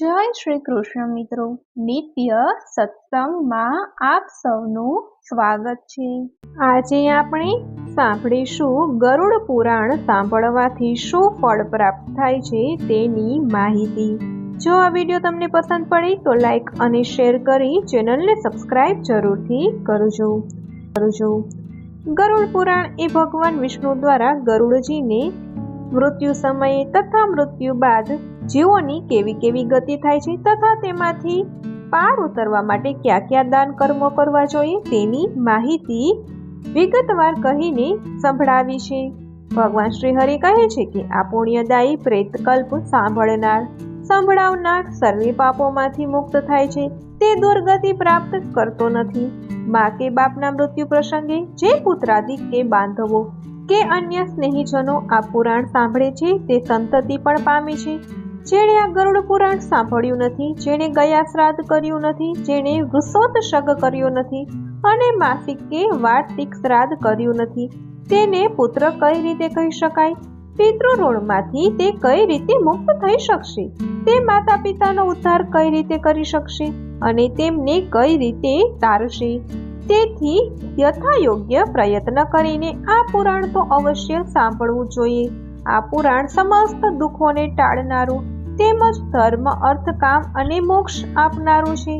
જય શ્રી કૃષ્ણ મિત્રો, નિત્ય સત્સંગમાં આપ સૌનું સ્વાગત છે। આજે આપણે સાંભળીશું ગરુડ પુરાણ સાંભળવાથી શું ફળ પ્રાપ્ત થાય છે તેની માહિતી। જો આ વિડીયો તમને પસંદ પડે તો લાઈક અને શેર કરી ચેનલને સબસ્ક્રાઇબ જરૂરથી કરજો। ગરુડ પુરાણ એ ભગવાન વિષ્ણુ દ્વારા ગરુડજીને મૃત્યુ સમયે તથા મૃત્યુ બાદ જીવોની કેવી કેવી ગતિ થાય છે તથા તેમાંથી પાર ઉતરવા માટે કયા કયા દાન કર્મો કરવા જોઈએ તેની માહિતી વિગતવાર કહીને સંભળાવી છે। ભગવાન શ્રી હરિ કહે છે કે આ પુણ્યદાયી પ્રેતકલ્પ સંભળાવનાર સર્વે પાપોમાંથી મુક્ત થાય છે। તે દુર્ગતિ પ્રાપ્ત કરતો નથી। મા કે બાપના મૃત્યુ પ્રસંગે જે પુત્રાદિક કે બાંધવો કે અન્ય સ્નેહીજનો આ પુરાણ સાંભળે છે તે સંતતિ પણ પામે છે। જેણે આ ગરુડ પુરાણ સાંભળ્યું નથી, જેણે ગયા શ્રાદ્ધ કર્યું નથી, જેણે વૃષોત્સર્ગ કર્યો નથી અને માસિક કે વાર્ષિક શ્રાદ્ધ કર્યું નથી, તેને પુત્ર કઈ રીતે કહી શકાય? પિતૃઋણમાંથી તે કઈ રીતે મુક્ત થઈ શકશે? તે માતા પિતાનો ઉદ્ધાર કઈ રીતે કરી શકશે અને તેમને કઈ રીતે તારશે? તેથી યથાયોગ્ય પ્રયત્ન કરીને આ પુરાણ તો અવશ્ય સાંભળવું જોઈએ। આ પુરાણ સમસ્ત દુઃખોને ટાળનારું તેમજ ધર્મ, અર્થ, કામ અને મોક્ષ આપનારું છે।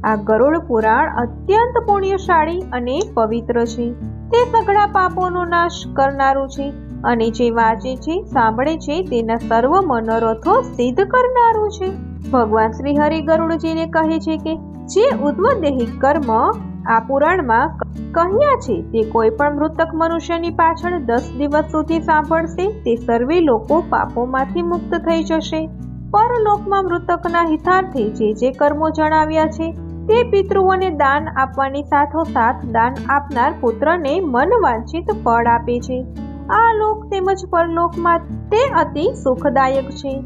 આ ગરુડ પુરાણ અત્યંત પુણ્યશાળી અને પવિત્ર છે। તે સઘળા પાપોનો નાશ કરનારું છે અને જે વાંચે છે, સાંભળે છે તેના સર્વ મનોરથો સિદ્ધ કરનારું છે। ભગવાન શ્રી હરિ ગરુડજીને કહે છે કે જે ઉદ્વદેહિક કર્મ આ પુરાણમાં કહ્યા છે તે કોઈ પણ મૃતક મનુષ્યની પાછળ 10 દિવસ સુધી સાંભળશે તે સર્વે લોકો પાપોમાંથી મુક્ત થઈ જશે। પરલોકમાં મૃતકના હિતાર્થે જે કર્મો જણાવ્યા છે તે પિતૃઓને દાન આપવાની સાથોસાથ દાન આપનાર પુત્રને મનવાંછિત ફળ આપે છે। આ લોક તેમજ પરલોકમાં તે અતિ સુખદાયક છે।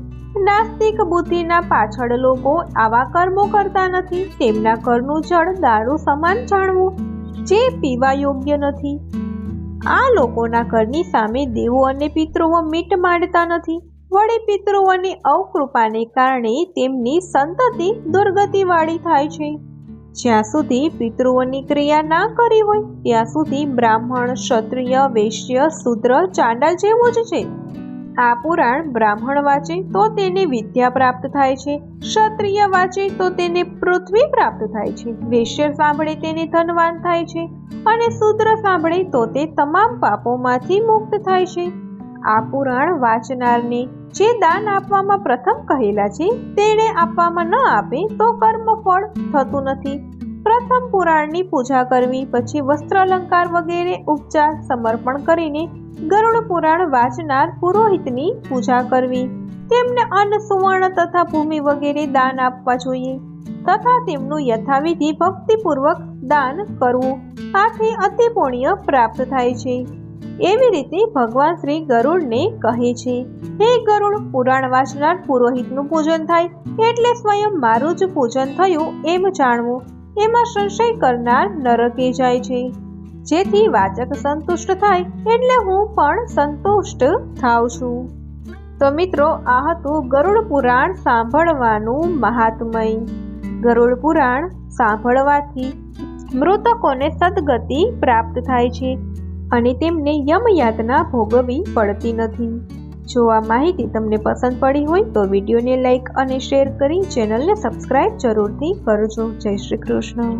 નાસ્તિક બુદ્ધિના પાછળ લોકો આવા કર્મો કરતા નથી। તેમના ઘરનું જળ દારૂ સમાન જાણવું જે પીવા યોગ્ય નથી। આ લોકોના ઘરની સામે દેવો અને પિતૃઓ મીટ માંડતા નથી। વળી પિતૃઓની અવકૃપાને કારણે તેમની સંતતિ દુર્ગતિવાળી થાય છે। જ્યાં સુધી પિતૃઓની ક્રિયા ના કરી હોય ત્યાં સુધી બ્રાહ્મણ, ક્ષત્રિય, વૈશ્ય, શૂદ્ર, ચાંડાલ જેવું જ છે। આ પુરાણ બ્રાહ્મણ વાંચે તો તેને વિદ્યા પ્રાપ્ત થાય છે, ક્ષત્રિય વાંચે તો તેને પૃથ્વી પ્રાપ્ત થાય છે, વૈશ્ય સાંભળે તેને ધનવાન થાય છે અને શૂદ્ર સાંભળે તો તે તમામ પાપોમાંથી મુક્ત થાય છે। આ પુરાણ વાંચનારને જે દાન આપવામાં પ્રથમ કહેલા છે તેણે આપવામાં ન આપે તો કર્મફળ થતું નથી। પ્રથમ પુરાણની પૂજા કરવી, પછી વસ્ત્ર અલંકાર વગેરે ઉપચાર સમર્પણ કરીને ગરુડ પુરાણ વાંચનાર પુરોહિતની પૂજા કરવી, તેમને અન્ન, સુવર્ણ તથા ભૂમિ વગેરે દાન આપવા જોઈએ તથા તેમનું યથાવિધિ ભક્તિપૂર્વક દાન કરવું। આથી અતિ પુણ્ય પ્રાપ્ત થાય છે। એવી રીતે ભગવાન શ્રી ગરુડને કહે છે, હે ગરુડ, પુરાણ વાંચનાર પુરોહિતનું પૂજન થાય એટલે સ્વયં મારું જ પૂજન થયું એમ જાણવું। એમાં સંશય કરનાર નરકે જાય છે। જેથી વાચક સંતુષ્ટ થાય એટલે હું પણ સંતુષ્ટ થાઉં છું। તો મિત્રો, આ હતું ગરુડ પુરાણ સાંભળવાનું મહાત્મય। ગરુડ પુરાણ સાંભળવાથી મૃતકોને સદગતિ પ્રાપ્ત થાય છે અને તેમને યમયાતના ભોગવવી પડતી નથી। જો આ માહિતી તમને પસંદ પડી હોય તો વિડીયોને લાઈક અને શેર કરી ચેનલને સબસ્ક્રાઇબ જરૂરથી કરજો। જય શ્રી કૃષ્ણ।